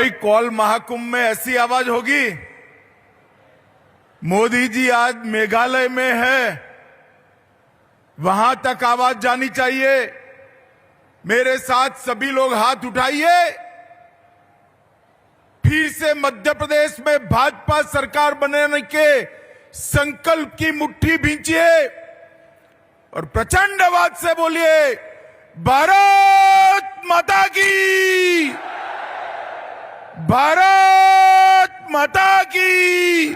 कोई कौल महाकुंभ में ऐसी आवाज होगी? मोदी जी आज मेघालय में है, वहां तक आवाज जानी चाहिए। मेरे साथ सभी लोग हाथ उठाइए, फिर से मध्य प्रदेश में भाजपा सरकार बनाने के संकल्प की मुट्ठी भींचिए और प्रचंड आवाज से बोलिए, भारत माता की, भारत माता की।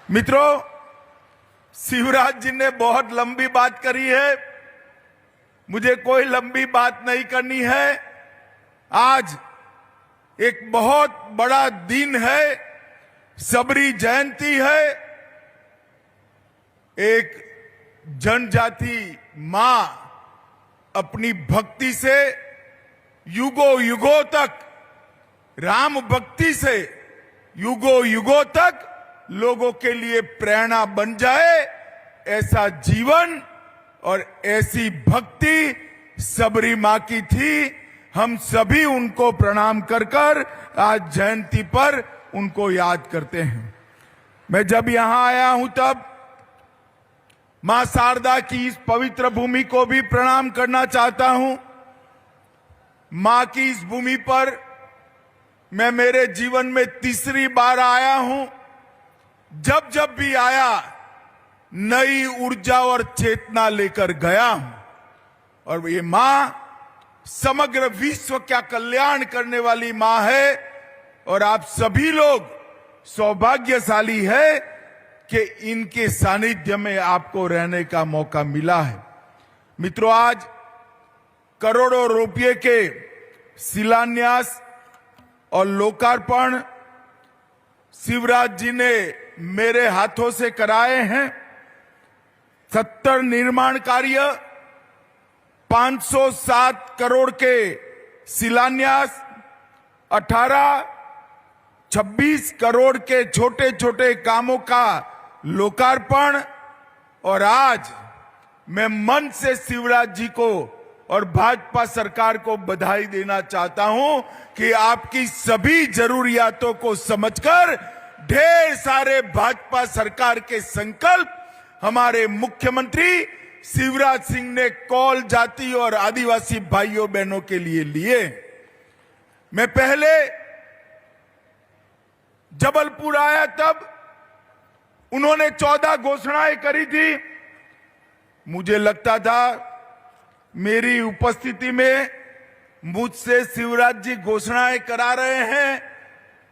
मित्रों, शिवराज जी ने बहुत लंबी बात करी है, मुझे कोई लंबी बात नहीं करनी है। आज एक बहुत बड़ा दिन है, सबरी जयंती है। एक जनजाति मां अपनी भक्ति से युगों युगों तक, राम भक्ति से युगों युगों तक लोगों के लिए प्रेरणा बन जाए, ऐसा जीवन और ऐसी भक्ति सबरी मां की थी। हम सभी उनको प्रणाम कर कर आज जयंती पर उनको याद करते हैं। मैं जब यहां आया हूं तब मां शारदा की इस पवित्र भूमि को भी प्रणाम करना चाहता हूं। मां की इस भूमि पर मैं मेरे जीवन में तीसरी बार आया हूं। जब जब भी आया नई ऊर्जा और चेतना लेकर गया हूं, और ये मां समग्र विश्व का कल्याण करने वाली मां है। और आप सभी लोग सौभाग्यशाली है कि इनके सानिध्य में आपको रहने का मौका मिला है। मित्रों, आज करोड़ों रुपये के शिलान्यास और लोकार्पण शिवराज जी ने मेरे हाथों से कराए हैं। 70 निर्माण कार्य, 507 करोड़ के शिलान्यास, 26 करोड़ के छोटे छोटे कामों का लोकार्पण। और आज मैं मन से शिवराज जी को और भाजपा सरकार को बधाई देना चाहता हूं कि आपकी सभी जरूरियातों को समझकर ढेर सारे भाजपा सरकार के संकल्प हमारे मुख्यमंत्री शिवराज सिंह ने कौल जाति और आदिवासी भाइयों बहनों के लिए लिए। मैं पहले जबलपुर आया तब उन्होंने 14 घोषणाएं करी थी। मुझे लगता था मेरी उपस्थिति में मुझसे शिवराज जी घोषणाएं करा रहे हैं,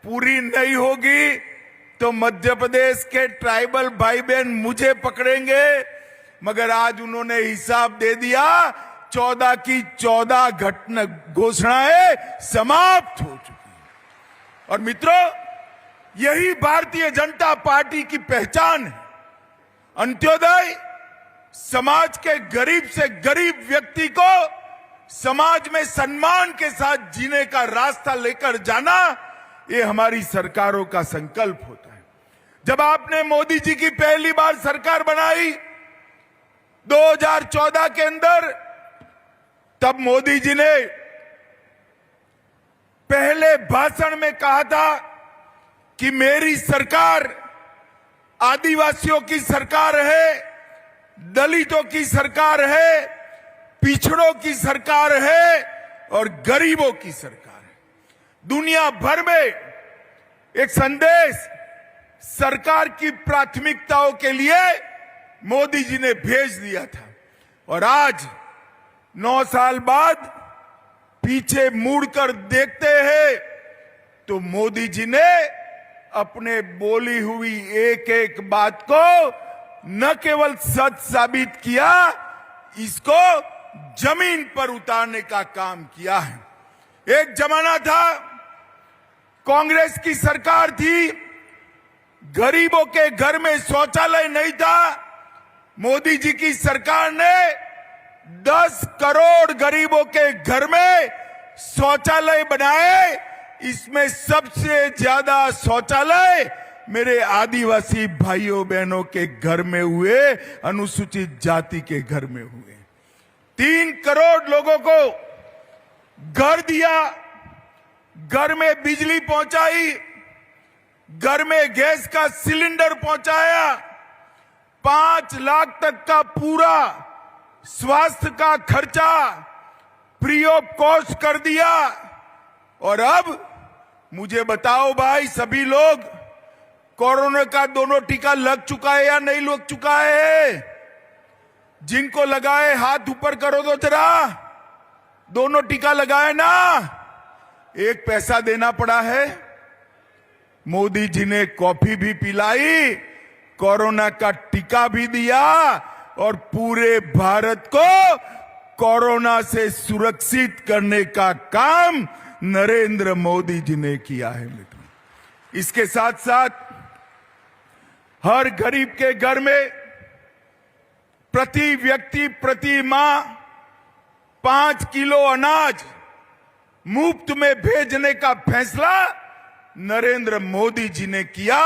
पूरी नहीं होगी तो मध्य प्रदेश के ट्राइबल भाई बहन मुझे पकड़ेंगे। मगर आज उन्होंने हिसाब दे दिया, 14 की 14 घोषणाएं समाप्त हो चुकी हैं। और मित्रों, यही भारतीय जनता पार्टी की पहचान है। अंत्योदय, समाज के गरीब से गरीब व्यक्ति को समाज में सम्मान के साथ जीने का रास्ता लेकर जाना, ये हमारी सरकारों का संकल्प होता है। जब आपने मोदी जी की पहली बार सरकार बनाई 2014 के अंदर, तब मोदी जी ने पहले भाषण में कहा था कि मेरी सरकार आदिवासियों की सरकार है, दलितों की सरकार है, पिछड़ों की सरकार है और गरीबों की सरकार है। दुनिया भर में एक संदेश सरकार की प्राथमिकताओं के लिए मोदी जी ने भेज दिया था। और आज 9 साल बाद पीछे मुड़कर देखते हैं तो मोदी जी ने अपने बोली हुई एक एक बात को न केवल सच साबित किया, इसको जमीन पर उतारने का काम किया है। एक जमाना था, कांग्रेस की सरकार थी, गरीबों के घर में शौचालय नहीं था। मोदी जी की सरकार ने 10 करोड़ गरीबों के घर में शौचालय बनाए। इसमें सबसे ज्यादा शौचालय मेरे आदिवासी भाइयों बहनों के घर में हुए, अनुसूचित जाति के घर में हुए। 3 करोड़ लोगों को घर दिया, घर में बिजली पहुंचाई, घर में गैस का सिलेंडर पहुंचाया, 5 लाख तक का पूरा स्वास्थ्य का खर्चा फ्री ऑफ कॉस्ट कर दिया। और अब मुझे बताओ भाई, सभी लोग, कोरोना का दोनों टीका लग चुका है या नहीं लग चुका है? जिनको लगाए हाथ ऊपर करो तो जरा। दोनों टीका लगाए ना? एक पैसा देना पड़ा है। मोदी जी ने कॉफी भी पिलाई, कोरोना का टीका भी दिया और पूरे भारत को कोरोना से सुरक्षित करने का काम नरेंद्र मोदी जी ने किया है मित्रों। इसके साथ साथ हर गरीब के घर में प्रति व्यक्ति प्रति माह 5 किलो अनाज मुफ्त में भेजने का फैसला नरेंद्र मोदी जी ने किया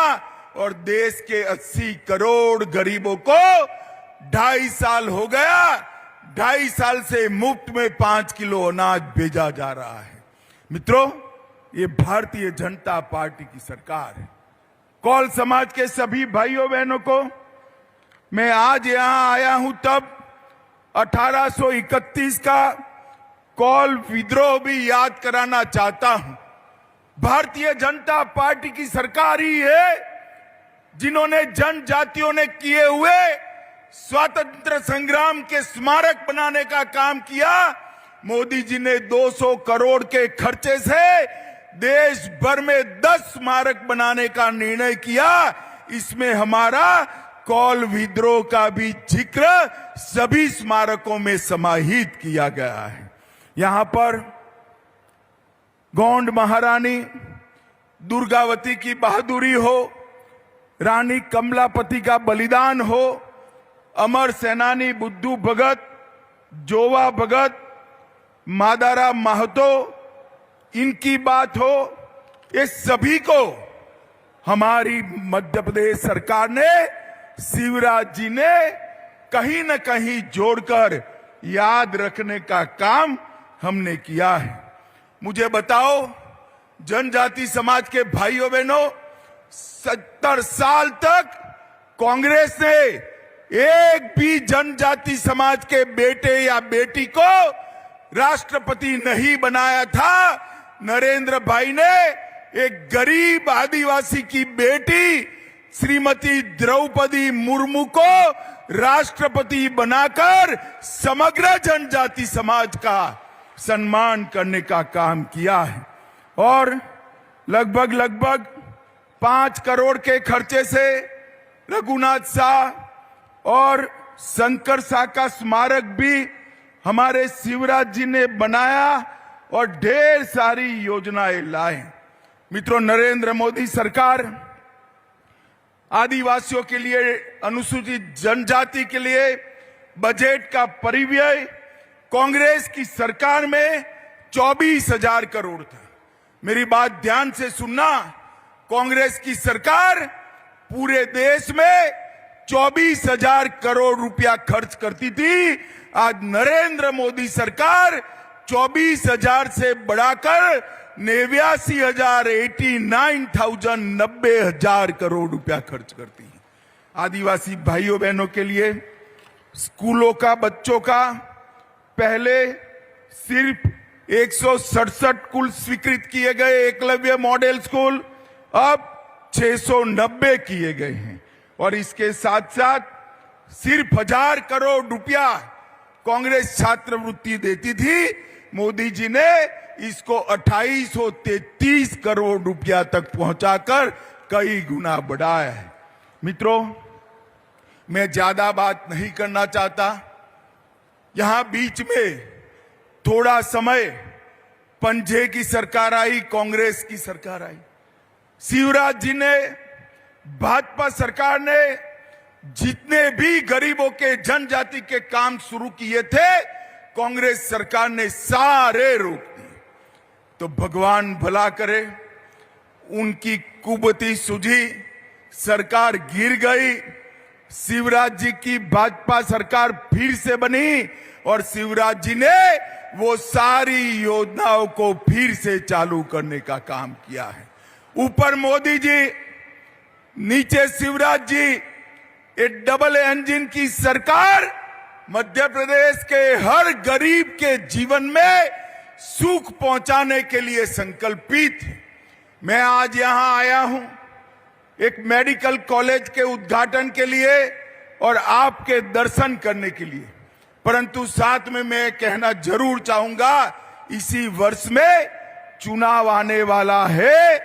और देश के 80 करोड़ गरीबों को 2.5 साल हो गया, 2.5 साल से मुफ्त में 5 किलो अनाज भेजा जा रहा है। मित्रों, ये भारतीय जनता पार्टी की सरकार है। कौल समाज के सभी भाइयों बहनों को मैं आज यहां आया हूं तब 1831 का कौल विद्रोह भी याद कराना चाहता हूं। भारतीय जनता पार्टी की सरकार ही है जिन्होंने जनजातियों ने किए हुए स्वतंत्र संग्राम के स्मारक बनाने का काम किया। मोदी जी ने 200 करोड़ के खर्चे से देश भर में 10 स्मारक बनाने का निर्णय किया। इसमें हमारा कौल विद्रोह का भी जिक्र सभी स्मारकों में समाहित किया गया है। यहां पर गोंड महारानी दुर्गावती की बहादुरी हो, रानी कमलापति का बलिदान हो, अमर सेनानी बुद्धू भगत, जोवा भगत, मादारा महतो, इनकी बात हो, ये सभी को हमारी मध्य प्रदेश सरकार ने, शिवराज जी ने कहीं न कहीं जोड़कर याद रखने का काम हमने किया है। मुझे बताओ, जनजाति समाज के भाइयों बहनों, 70 साल तक कांग्रेस ने एक भी जनजाति समाज के बेटे या बेटी को राष्ट्रपति नहीं बनाया था। नरेंद्र भाई ने एक गरीब आदिवासी की बेटी श्रीमती द्रौपदी मुर्मू को राष्ट्रपति बनाकर समग्र जनजाति समाज का सम्मान करने का काम किया है। और लगभग 5 करोड़ के खर्चे से रघुनाथ शाह और शंकर शाह का स्मारक भी हमारे शिवराज जी ने बनाया और ढेर सारी योजनाएं लाए। मित्रों, नरेंद्र मोदी सरकार आदिवासियों के लिए, अनुसूचित जनजाति के लिए बजट का परिव्यय कांग्रेस की सरकार में 24,000 करोड़ था। मेरी बात ध्यान से सुनना, कांग्रेस की सरकार पूरे देश में 24,000 करोड़ रुपया खर्च करती थी। आज नरेंद्र मोदी सरकार 24,000 से बढ़ाकर 89,000 90,000 करोड़ रुपया खर्च करती है। आदिवासी भाइयों बहनों के लिए स्कूलों का, बच्चों का पहले सिर्फ 167 कुल स्वीकृत किए गए एकलव्य मॉडल स्कूल, अब 690 किए गए हैं। और इसके साथ साथ सिर्फ 1000 करोड़ रुपया कांग्रेस छात्रवृत्ति देती थी, मोदी जी ने इसको 2833 करोड़ रुपया तक पहुंचाकर कई गुना बढ़ाया है। मित्रों, मैं ज्यादा बात नहीं करना चाहता। यहां बीच में थोड़ा समय पंजे की सरकार आई, कांग्रेस की सरकार आई। शिवराज जी ने, भाजपा सरकार ने जितने भी गरीबों के, जनजाति के काम शुरू किए थे, कांग्रेस सरकार ने सारे रोक दिए। तो भगवान भला करे, उनकी कुबती सूझी, सरकार गिर गई। शिवराज जी की भाजपा सरकार फिर से बनी और शिवराज जी ने वो सारी योजनाओं को फिर से चालू करने का काम किया है। ऊपर मोदी जी, नीचे शिवराज जी, एक डबल इंजन की सरकार मध्य प्रदेश के हर गरीब के जीवन में सुख पहुंचाने के लिए संकल्पित है। मैं आज यहां आया हूं एक मेडिकल कॉलेज के उद्घाटन के लिए और आपके दर्शन करने के लिए, परंतु साथ में मैं कहना जरूर चाहूंगा, इसी वर्ष में चुनाव आने वाला है।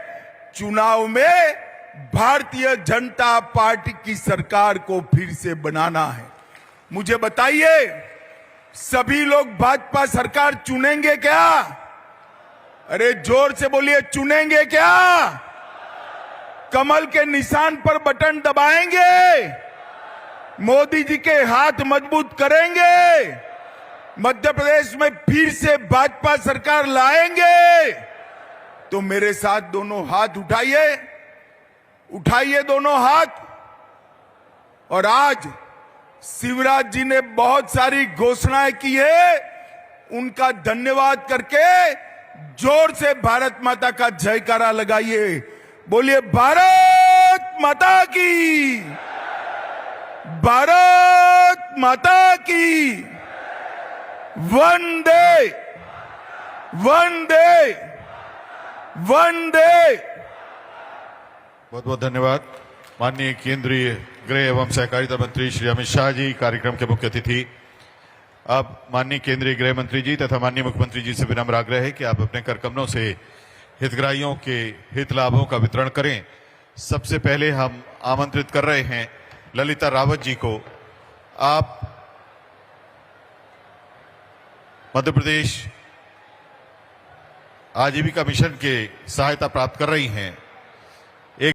चुनाव में भारतीय जनता पार्टी की सरकार को फिर से बनाना है। मुझे बताइए, सभी लोग भाजपा सरकार चुनेंगे क्या? अरे जोर से बोलिए, चुनेंगे क्या? कमल के निशान पर बटन दबाएंगे? मोदी जी के हाथ मजबूत करेंगे? मध्य प्रदेश में फिर से भाजपा सरकार लाएंगे? तो मेरे साथ दोनों हाथ उठाइए, उठाइए दोनों हाथ। और आज शिवराज जी ने बहुत सारी घोषणाएं की है, उनका धन्यवाद करके जोर से भारत माता का जयकारा लगाइए। बोलिए भारत माता की, भारत माता की, वंदे वंदे वंदे। बहुत बहुत धन्यवाद। माननीय केंद्रीय गृह एवं सहकारिता मंत्री श्री अमित शाह जी कार्यक्रम के मुख्य अतिथि। अब माननीय केंद्रीय गृह मंत्री जी तथा माननीय मुख्यमंत्री जी से विनम्र आग्रह है कि आप अपने करकमलों से हितग्राहियों के हित लाभों का वितरण करें। सबसे पहले हम आमंत्रित कर रहे हैं ललिता रावत जी को। आप मध्य प्रदेश आजीविका मिशन के सहायता प्राप्त कर रही हैं।